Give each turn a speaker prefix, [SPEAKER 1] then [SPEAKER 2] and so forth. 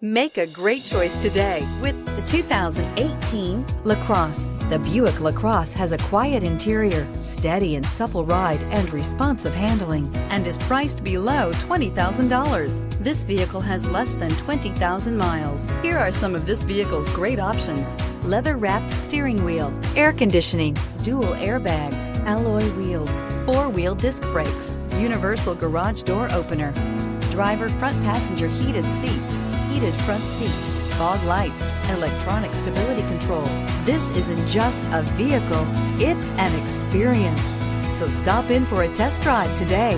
[SPEAKER 1] Make a great choice today with the 2018 Lacrosse. The Buick Lacrosse has a quiet interior, steady and supple ride, and responsive handling, and is priced below $20,000. This vehicle has less than 20,000 miles. Here are some of this vehicle's great options: leather-wrapped steering wheel, air conditioning, dual airbags, alloy wheels, four-wheel disc brakes, universal garage door opener, driver front passenger heated seats, heated front seats, fog lights, electronic stability control. This isn't just a vehicle, it's an experience. So stop in for a test drive today.